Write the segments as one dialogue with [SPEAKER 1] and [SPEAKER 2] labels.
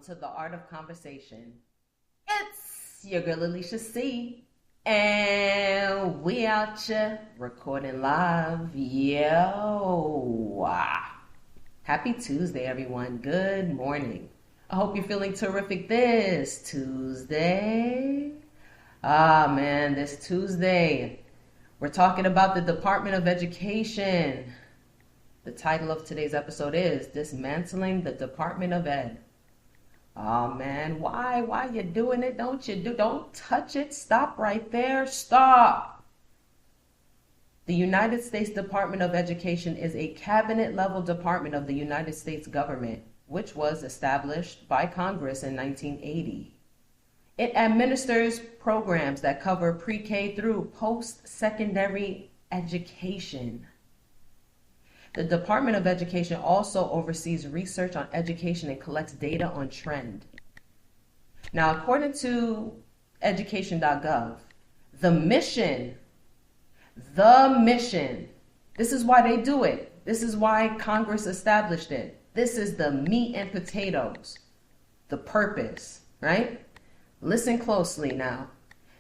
[SPEAKER 1] to the Art of Conversation. It's your girl Alisha C. And we out here recording live. Yo. Happy Tuesday, everyone. Good morning. I hope you're feeling terrific this Tuesday. Man, this Tuesday, we're talking about the Department of Education. The title of today's episode is Dismantling the Department of Ed. Oh man, why you doing it? Don't touch it. Stop right there. Stop. The United States Department of Education is a cabinet-level department of the United States government, which was established by Congress in 1980. It administers programs that cover pre-K through post-secondary education. The Department of Education also oversees research on education and collects data on trend. Now, according to education.gov, the mission, this is why they do it. This is why Congress established it. This is the meat and potatoes, the purpose, right? Listen closely now.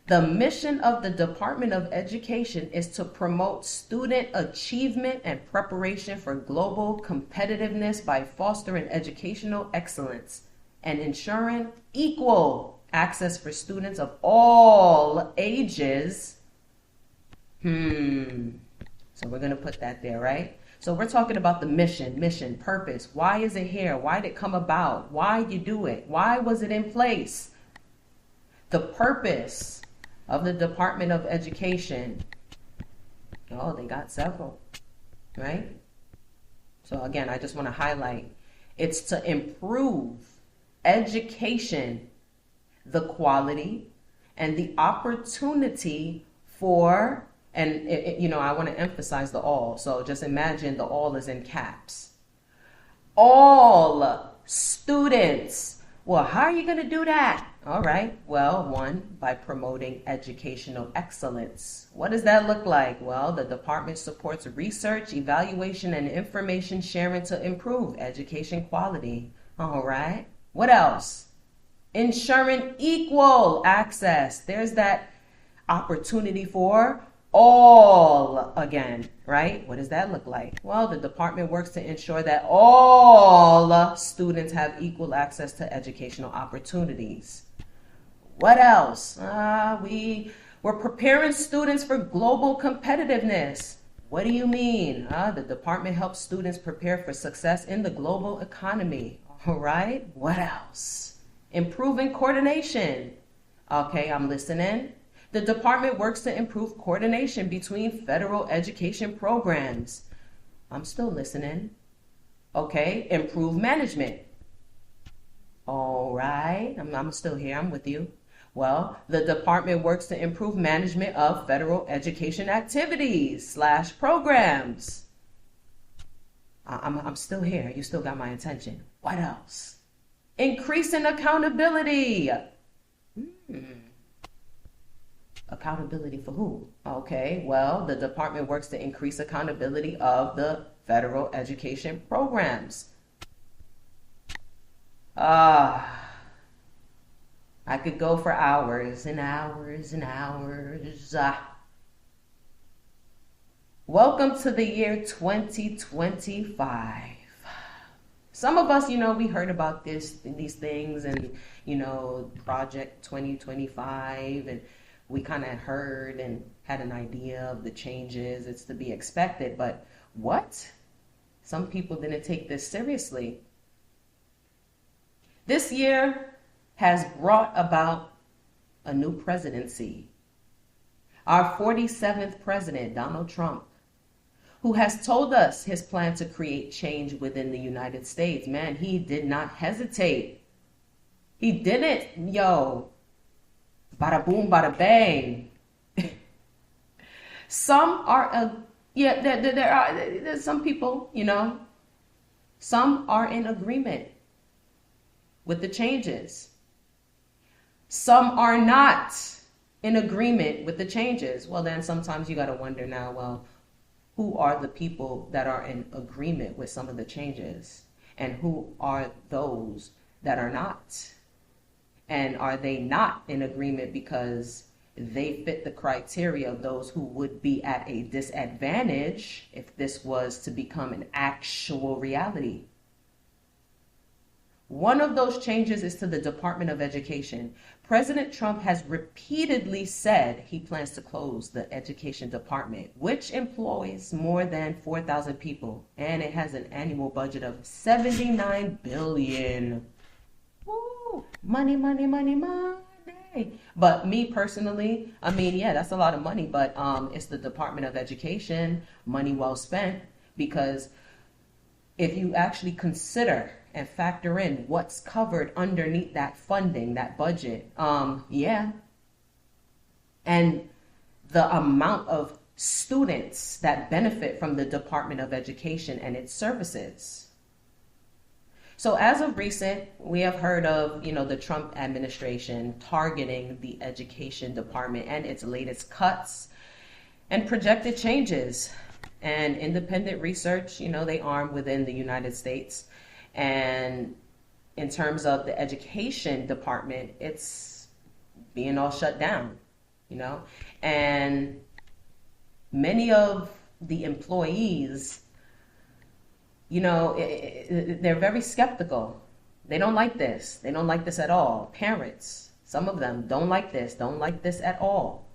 [SPEAKER 1] The mission of the Department of Education is to promote student achievement and preparation for global competitiveness by fostering educational excellence and ensuring equal access for students of all ages. So we're going to put that there, right? So we're talking about the mission, purpose. Why is it here? Why did it come about? Why you do it? Why was it in place? The purpose of the Department of Education. Oh, they got several, right? So again, I just want to highlight, it's to improve education, the quality and the opportunity for, and I want to emphasize the all. So just imagine the all is in caps. All students. Well, how are you going to do that? All right. Well, one, by promoting educational excellence. What does that look like? Well, the department supports research, evaluation, and information sharing to improve education quality. All right. What else? Ensuring equal access. There's that opportunity for all again, right? What does that look like? Well, the department works to ensure that all students have equal access to educational opportunities. What else? We're preparing students for global competitiveness. What do you mean? The department helps students prepare for success in the global economy. All right. What else? Improving coordination. Okay, I'm listening. The department works to improve coordination between federal education programs. I'm still listening. Okay, improve management. All right, I'm still here, I'm with you. Well, the department works to improve management of federal education activities / programs. I'm still here, you still got my attention. What else? Increasing accountability. Accountability for who? Okay, well, the department works to increase accountability of the federal education programs. I could go for hours and hours and hours. Welcome to the year 2025. Some of us, we heard about these things and, Project 2025, and we kind of heard and had an idea of the changes. It's to be expected, but what? Some people didn't take this seriously. This year has brought about a new presidency. Our 47th president, Donald Trump, who has told us his plan to create change within the United States. Man, he did not hesitate. He didn't, bada boom, bada bang. Some are, there's some people, some are in agreement with the changes. Some are not in agreement with the changes. Well, then sometimes you got to wonder now, well, who are the people that are in agreement with some of the changes? And who are those that are not? And are they not in agreement because they fit the criteria of those who would be at a disadvantage if this was to become an actual reality? One of those changes is to the Department of Education. President Trump has repeatedly said he plans to close the Education Department, which employs more than 4,000 people, and it has an annual budget of $79 billion. Woo! Money, money, money, money. But me personally, I mean, yeah, that's a lot of money, but it's the Department of Education, money well spent, because if you actually consider and factor in what's covered underneath that funding, that budget, yeah. And the amount of students that benefit from the Department of Education and its services. So as of recent, we have heard of, the Trump administration targeting the Education Department and its latest cuts and projected changes. And independent research, they arm within the United States. And in terms of the Education Department, it's being all shut down, and many of the employees, they're very skeptical. They don't like this. They don't like this at all. Parents, some of them don't like this at all.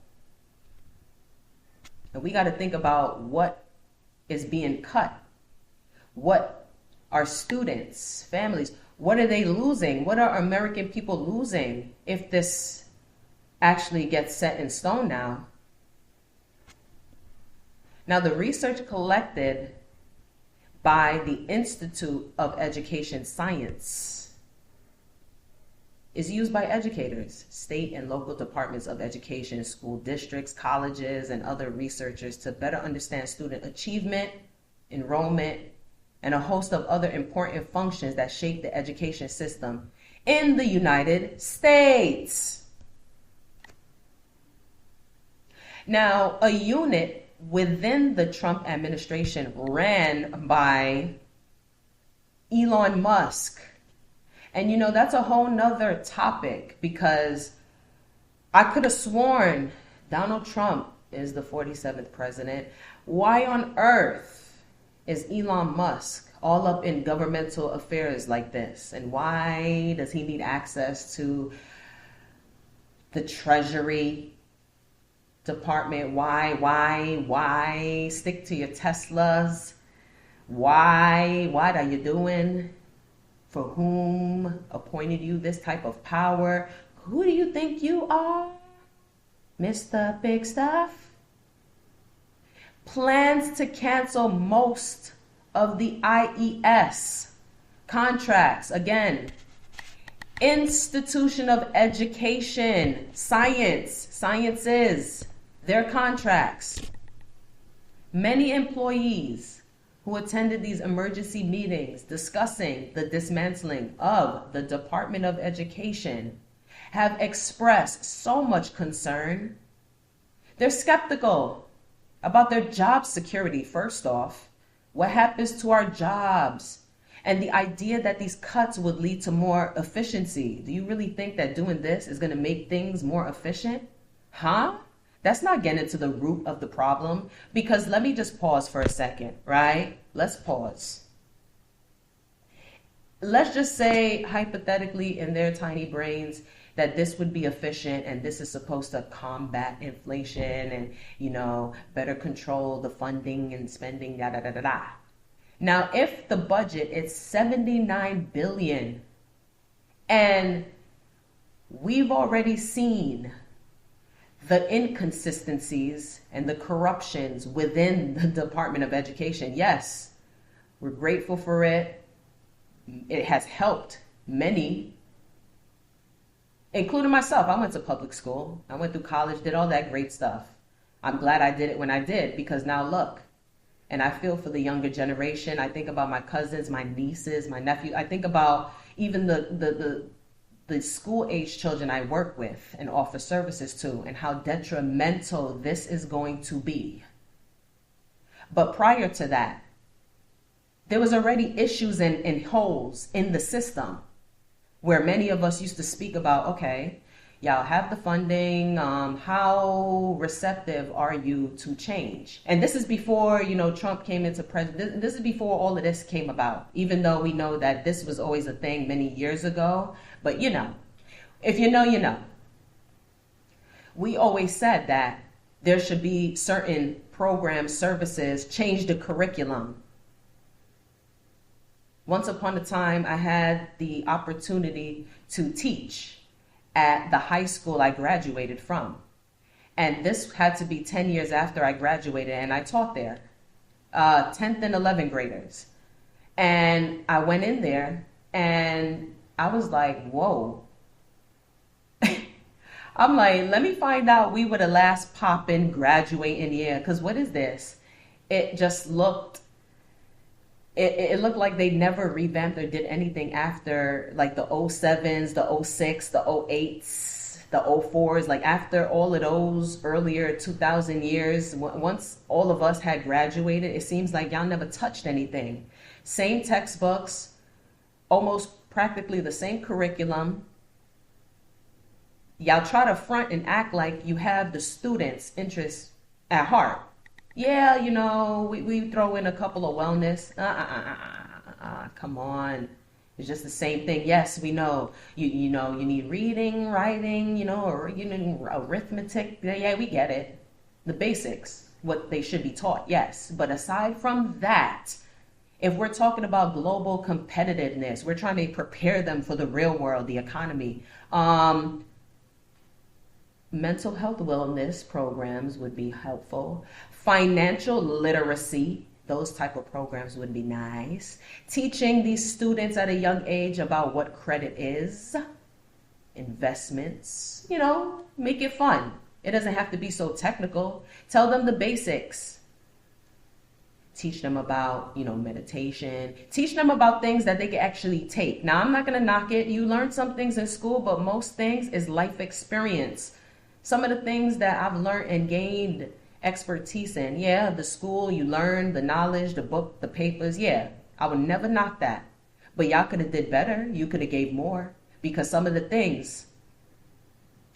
[SPEAKER 1] And we got to think about what is being cut. What are students, families, what are they losing? What are American people losing if this actually gets set in stone now? Now, the research collected by the Institute of Education Science is used by educators, state and local departments of education, school districts, colleges, and other researchers to better understand student achievement, enrollment, and a host of other important functions that shape the education system in the United States. Now, a unit within the Trump administration ran by Elon Musk. And that's a whole nother topic, because I could have sworn Donald Trump is the 47th president. Why on earth is Elon Musk all up in governmental affairs like this? And why does he need access to the Treasury Department? Why stick to your Teslas? What are you doing? For whom appointed you this type of power? Who do you think you are, Mr. Big Stuff? Plans to cancel most of the IES contracts. Again, Institution of Education, sciences, their contracts. Many employees who attended these emergency meetings discussing the dismantling of the Department of Education have expressed so much concern. They're skeptical about their job security, first off. What happens to our jobs? And the idea that these cuts would lead to more efficiency. Do you really think that doing this is going to make things more efficient? Huh? That's not getting to the root of the problem. Because let me just pause for a second, right? Let's pause. Let's just say, hypothetically, in their tiny brains, that this would be efficient and this is supposed to combat inflation and, better control the funding and spending, da. Now, if the budget is $79 billion and we've already seen the inconsistencies and the corruptions within the Department of Education, yes, we're grateful for it. It has helped many, including myself. I went to public school. I went through college, did all that great stuff. I'm glad I did it when I did, because now look, and I feel for the younger generation. I think about my cousins, my nieces, my nephew. I think about even the school-age children I work with and offer services to, and how detrimental this is going to be. But prior to that, there was already issues and holes in the system. where many of us used to speak about, okay, y'all have the funding, how receptive are you to change? And this is before, Trump came into president. This is before all of this came about, even though we know that this was always a thing many years ago. But if you know, you know. We always said that there should be certain programs, services, change the curriculum. Once upon a time, I had the opportunity to teach at the high school I graduated from. And this had to be 10 years after I graduated, and I taught there, 10th and 11th graders. And I went in there, and I was like, whoa. I'm like, let me find out we were the last poppin' graduating year, because what is this? It just looked, it looked like they never revamped or did anything after like the 07s, the 06, the 08s, the 04s, like after all of those earlier 2000 years, once all of us had graduated, it seems like y'all never touched anything. Same textbooks, almost practically the same curriculum. Y'all try to front and act like you have the students' interests at heart. Yeah, we throw in a couple of wellness. Come on. It's just the same thing. Yes, we know. You need reading, writing, or arithmetic. Yeah, we get it. The basics, what they should be taught, yes. But aside from that, if we're talking about global competitiveness, we're trying to prepare them for the real world, the economy. Mental health wellness programs would be helpful. Financial literacy, those type of programs would be nice. Teaching these students at a young age about what credit is, investments, make it fun. It doesn't have to be so technical. Tell them the basics. Teach them about, meditation. Teach them about things that they can actually take. Now, I'm not going to knock it. You learn some things in school, but most things is life experience. Some of the things that I've learned and gained expertise in, yeah, the school, you learn the knowledge, the book, the papers, yeah, I would never knock that. But y'all could have did better. You could have gave more, because some of the things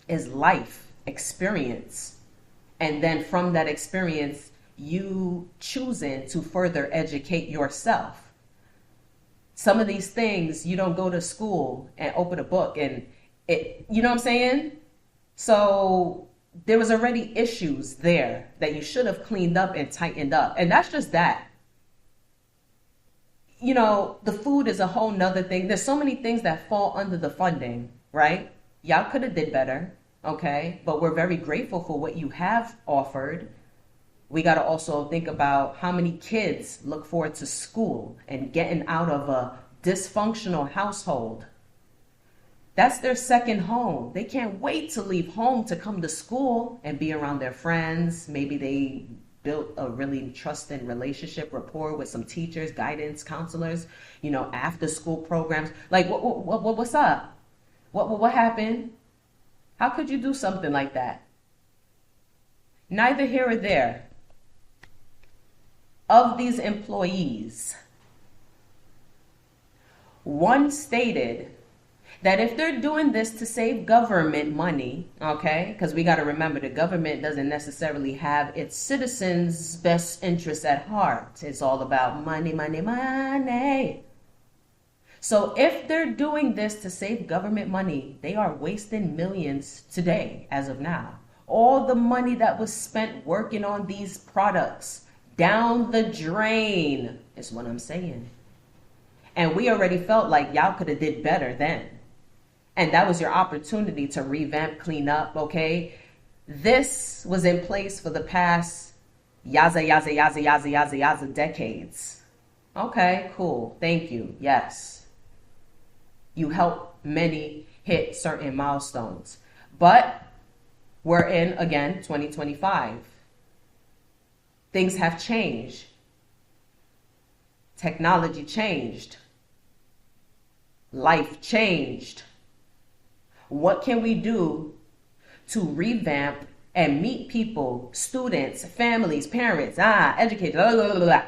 [SPEAKER 1] is life experience. And then from that experience, you choosing to further educate yourself. Some of these things, you don't go to school and open a book and it, you know what I'm saying? So there was already issues there that you should have cleaned up and tightened up. And that's just that. The food is a whole nother thing. There's so many things that fall under the funding, right? Y'all could have did better, okay? But we're very grateful for what you have offered. We got to also think about how many kids look forward to school and getting out of a dysfunctional household. That's their second home. They can't wait to leave home to come to school and be around their friends. Maybe they built a really trusting relationship, rapport with some teachers, guidance counselors, after school programs. Like, what's up? What happened? How could you do something like that? Neither here or there. Of these employees, one stated that if they're doing this to save government money, okay, because we got to remember the government doesn't necessarily have its citizens' best interests at heart. It's all about money, money, money. So if they're doing this to save government money, they are wasting millions today, as of now. All the money that was spent working on these products, down the drain, is what I'm saying. And we already felt like y'all could have did better then. And that was your opportunity to revamp, clean up, okay? This was in place for the past yaza decades. Okay, cool. Thank you. Yes. You helped many hit certain milestones. But we're in, again, 2025. Things have changed. Technology changed. Life changed. What can we do to revamp and meet people, students, families, parents, educators, blah, blah, blah, blah,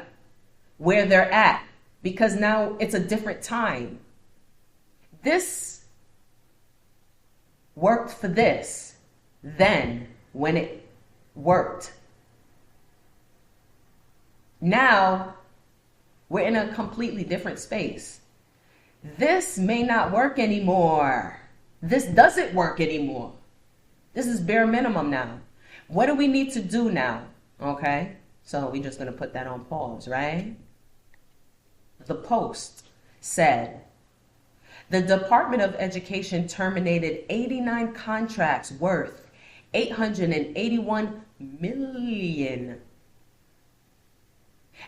[SPEAKER 1] where they're at? Because now it's a different time. This worked for this then when it worked. Now we're in a completely different space. This may not work anymore. This doesn't work anymore. This is bare minimum now. What do we need to do now? Okay, so we're just going to put that on pause, right? The Post said, the Department of Education terminated 89 contracts worth $881 million.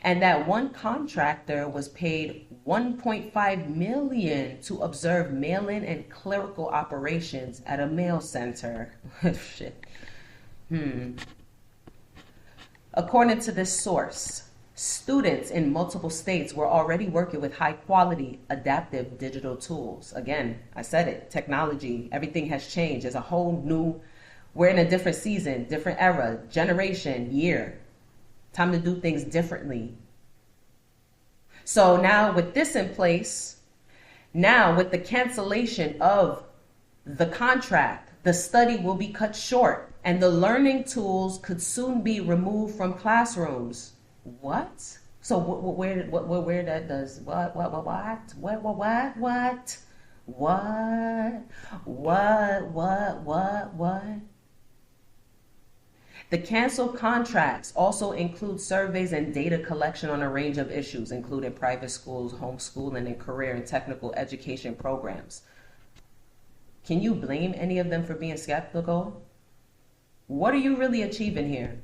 [SPEAKER 1] And that one contractor was paid $1.5 million to observe mail-in and clerical operations at a mail center. Shit. According to this source, students in multiple states were already working with high-quality, adaptive digital tools. Again, I said it, technology, everything has changed. There's a whole new, we're in a different season, different era, generation, year. Time to do things differently. So now with this in place, now with the cancellation of the contract, the study will be cut short and the learning tools could soon be removed from classrooms. What? So where that does what? The canceled contracts also include surveys and data collection on a range of issues, including private schools, homeschooling, and career and technical education programs. Can you blame any of them for being skeptical? What are you really achieving here?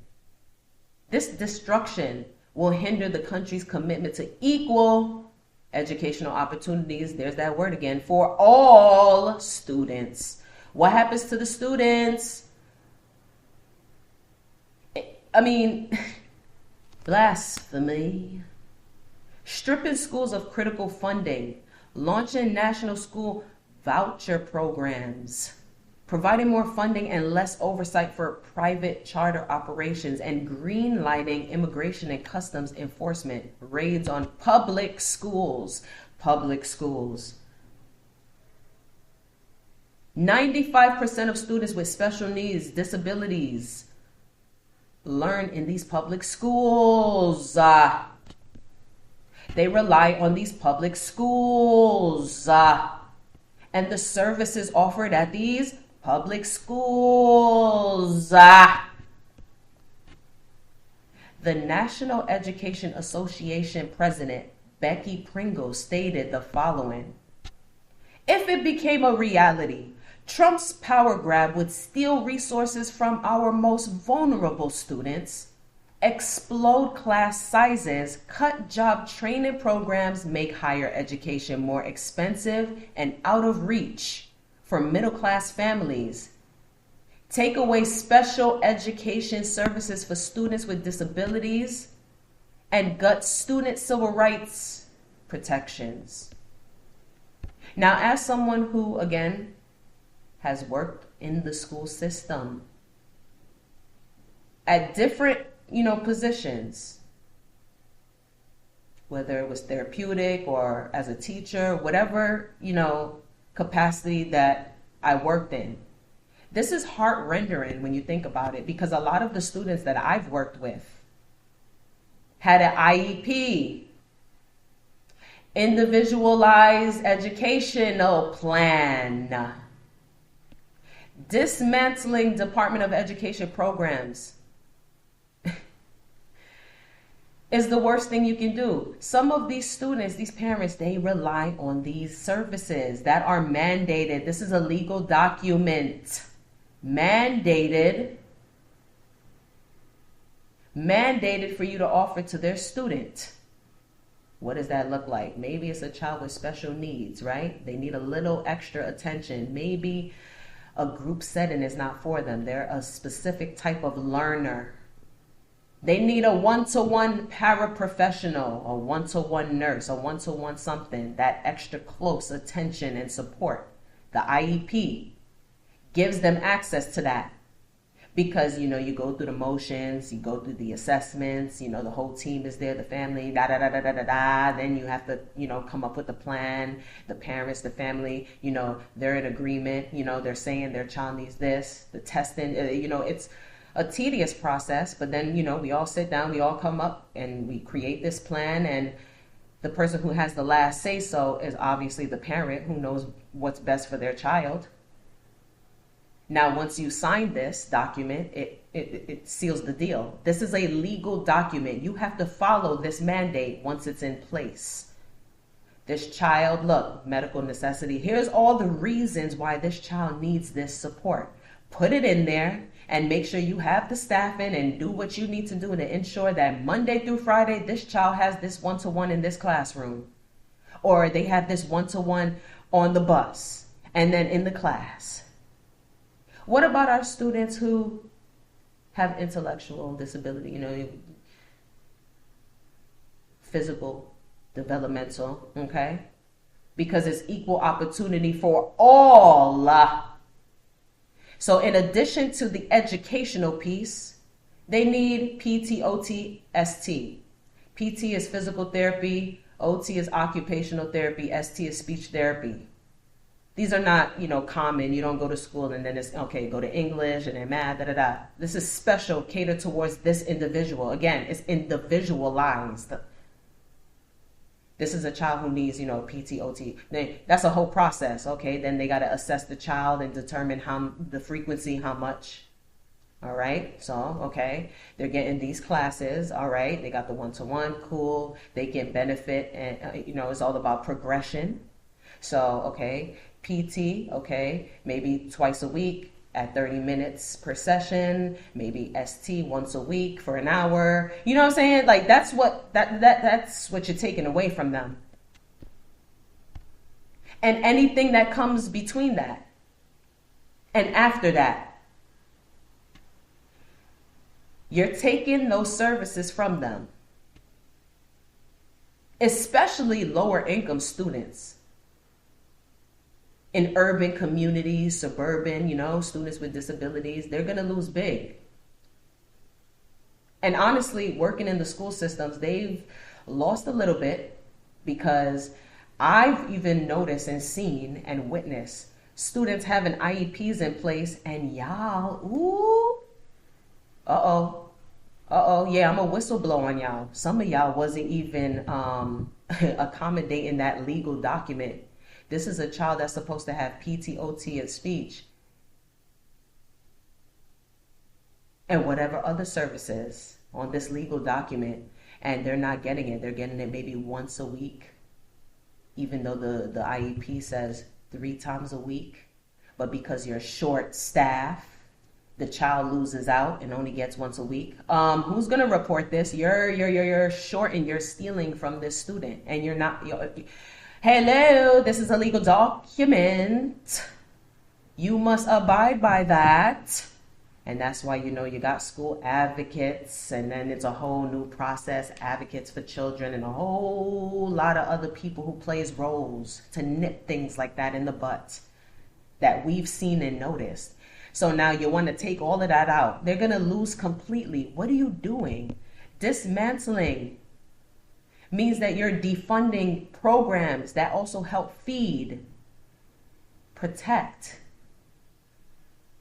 [SPEAKER 1] This destruction will hinder the country's commitment to equal educational opportunities, there's that word again, for all students. What happens to the students? I mean, blasphemy. Stripping schools of critical funding, launching national school voucher programs, providing more funding and less oversight for private charter operations, and green-lighting immigration and customs enforcement raids on public schools. 95% of students with special needs, disabilities, learn in these public schools. They rely on these public schools and the services offered at these public schools. The National Education Association president, Becky Pringle, stated the following: if it became a reality, Trump's power grab would steal resources from our most vulnerable students, explode class sizes, cut job training programs, make higher education more expensive and out of reach for middle-class families, take away special education services for students with disabilities, and gut student civil rights protections. Now, as someone who, again, has worked in the school system at different, positions, whether it was therapeutic or as a teacher, whatever, capacity that I worked in. This is heart-rendering when you think about it, because a lot of the students that I've worked with had an IEP, individualized educational plan. Dismantling Department of Education programs is the worst thing you can do. Some of these students, these parents, they rely on these services that are mandated. This is a legal document. Mandated for you to offer to their student. What does that look like? Maybe it's a child with special needs, right? They need a little extra attention. Maybe a group setting is not for them. They're a specific type of learner. They need a one-to-one paraprofessional, a one-to-one nurse, a one-to-one something, that extra close attention and support. The IEP gives them access to that. Because, you go through the motions, you go through the assessments, the whole team is there, the family, da da da da da da da. Then you have to, come up with a plan. The parents, the family, they're in agreement. They're saying their child needs this. The testing, it's a tedious process. But then, we all sit down, we all come up, and we create this plan. And the person who has the last say so is obviously the parent, who knows what's best for their child. Now, once you sign this document, it seals the deal. This is a legal document. You have to follow this mandate once it's in place. This child, look, medical necessity. Here's all the reasons why this child needs this support. Put it in there and make sure you have the staff in and do what you need to do to ensure that Monday through Friday, this child has this one-to-one in this classroom. Or they have this one-to-one on the bus and then in the class. What about our students who have intellectual disability, physical, developmental, okay? Because it's equal opportunity for all. So in addition to the educational piece, they need PT, OT, ST. PT is physical therapy, OT is occupational therapy, ST is speech therapy. These are not, common. You don't go to school and then it's, okay, go to English and then math, da, da, da. This is special, catered towards this individual. Again, it's individualized. This is a child who needs, PT, OT. That's a whole process, okay? Then they got to assess the child and determine the frequency, how much. All right, so, okay, they're getting these classes, all right? They got the one-to-one, cool. They get benefit, and, it's all about progression. So, okay, PT, okay, maybe twice a week at 30 minutes per session, maybe ST once a week for an hour. You know what I'm saying? Like that's what you're taking away from them. And anything that comes between that and after that, you're taking those services from them. Especially lower income students. In urban communities, suburban, students with disabilities, they're going to lose big. And honestly, working in the school systems, they've lost a little bit because I've even noticed and seen and witnessed students having IEPs in place and y'all, yeah, I'm a whistleblower on y'all. Some of y'all wasn't even accommodating that legal document. This is a child that's supposed to have PT, OT, and speech. And whatever other services on this legal document, and they're not getting it. They're getting it maybe once a week, even though the IEP says 3 times a week. But because you're short staff, the child loses out and only gets once a week. Who's gonna report this? You're short and you're stealing from this student, and you're not. Hello, this is a legal document. You must abide by that. And that's why, you got school advocates, and then it's a whole new process, advocates for children, and a whole lot of other people who plays roles to nip things like that in the butt that we've seen and noticed. So now you want to take all of that out. They're going to lose completely. What are you doing? Dismantling means that you're defunding programs that also help feed, protect,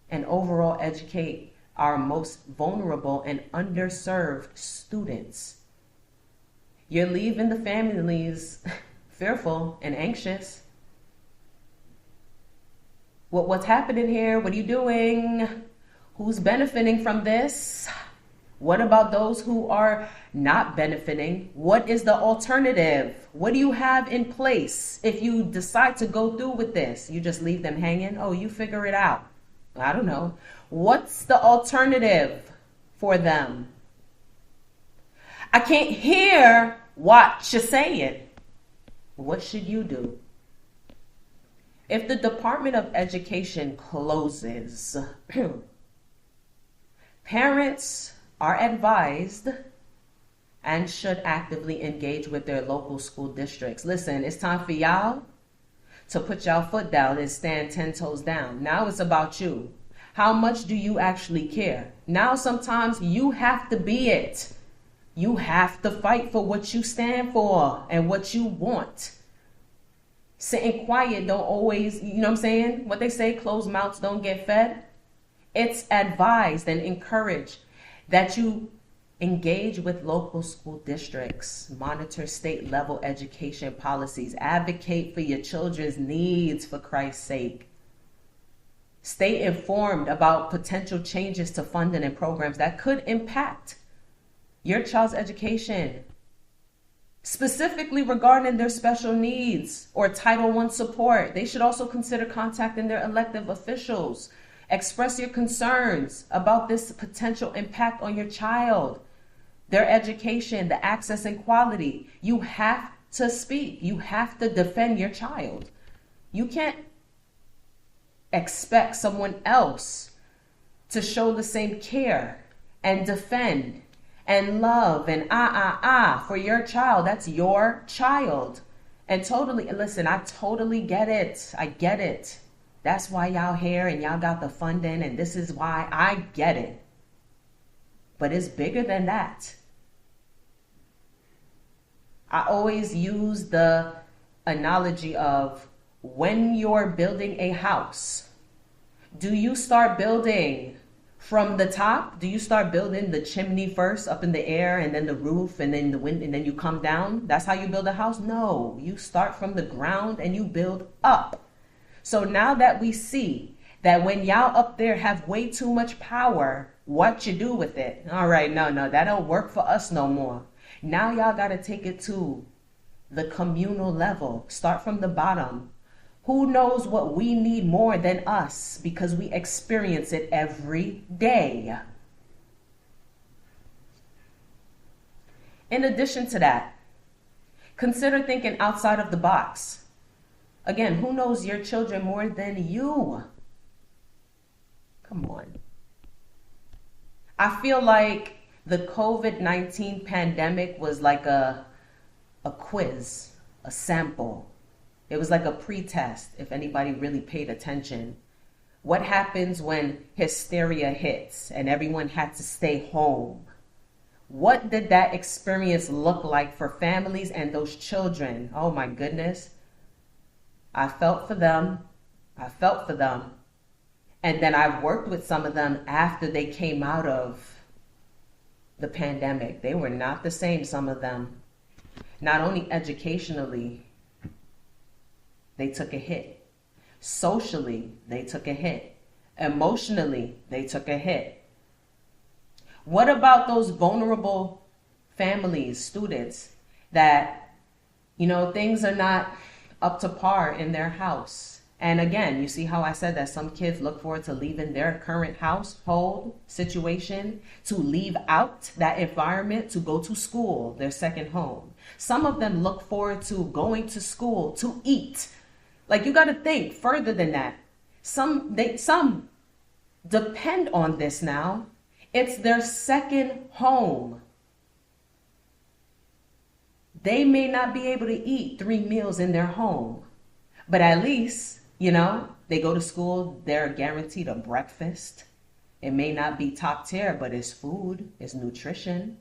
[SPEAKER 1] and overall educate our most vulnerable and underserved students. You're leaving the families fearful and anxious. What's happening here? What are you doing? Who's benefiting from this? What about those who are not benefiting? What is the alternative? What do you have in place if you decide to go through with this? You just leave them hanging? Oh, you figure it out. I don't know. What's the alternative for them? I can't hear what you're saying. What should you do? If the Department of Education closes, parents are advised and should actively engage with their local school districts. Listen, it's time for y'all to put y'all foot down and stand 10 toes down. Now it's about you. How much do you actually care? Now, sometimes you have to be it. You have to fight for what you stand for and what you want. Sitting quiet don't always, you know what I'm saying? What they say, closed mouths don't get fed. It's advised and encouraged that you engage with local school districts, monitor state level education policies, advocate for your children's needs, for Christ's sake. Stay informed about potential changes to funding and programs that could impact your child's education, specifically regarding their special needs or Title I support. They should also consider contacting their elected officials. Express your concerns about this potential impact on your child, their education, the access and quality. You have to speak. You have to defend your child. You can't expect someone else to show the same care and defend and love and for your child. That's your child. And totally, listen, I totally get it. I get it. That's why y'all here and y'all got the funding, and this is why. I get it. But it's bigger than that. I always use the analogy of when you're building a house, do you start building from the top? Do you start building the chimney first up in the air and then the roof and then the wind and then you come down? That's how you build a house? No, you start from the ground and you build up. So now that we see that when y'all up there have way too much power, what you do with it? All right, no, that don't work for us no more. Now y'all got to take it to the communal level. Start from the bottom. Who knows what we need more than us, because we experience it every day. In addition to that, consider thinking outside of the box. Again, who knows your children more than you? Come on. I feel like the COVID-19 pandemic was like a quiz, a sample. It was like a pretest, if anybody really paid attention. What happens when hysteria hits and everyone had to stay home? What did that experience look like for families and those children? Oh my goodness. I felt for them. And then I worked with some of them after they came out of the pandemic. They were not the same, some of them. Not only educationally, they took a hit. Socially, they took a hit. Emotionally, they took a hit. What about those vulnerable families, students that, things are not up to par in their house? And again, you see how I said that some kids look forward to leaving their current household situation, to leave out that environment, to go to school, their second home. Some of them look forward to going to school, to eat. Like, you got to think further than that. Some depend on this now. It's their second home. They may not be able to eat 3 meals in their home, but at least, they go to school, they're guaranteed a breakfast. It may not be top tier, but it's food, it's nutrition.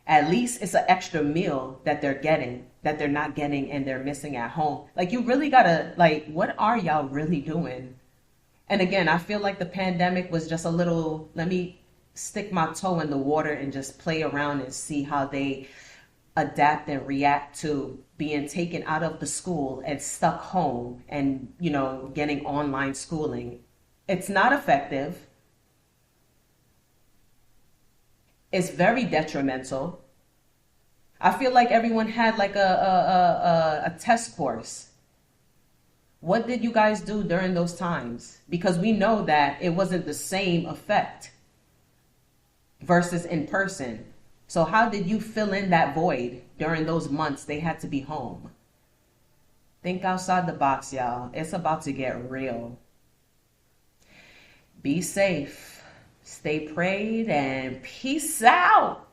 [SPEAKER 1] At least it's an extra meal that they're getting, that they're not getting and they're missing at home. Like, you really gotta, what are y'all really doing? And again, I feel like the pandemic was just a little, let me stick my toe in the water and just play around and see how they adapt and react to being taken out of the school and stuck home and, getting online schooling. It's not effective. It's very detrimental. I feel like everyone had like a test course. What did you guys do during those times? Because we know that it wasn't the same effect versus in person. So how did you fill in that void during those months they had to be home? Think outside the box, y'all. It's about to get real. Be safe, stay prayed, and peace out.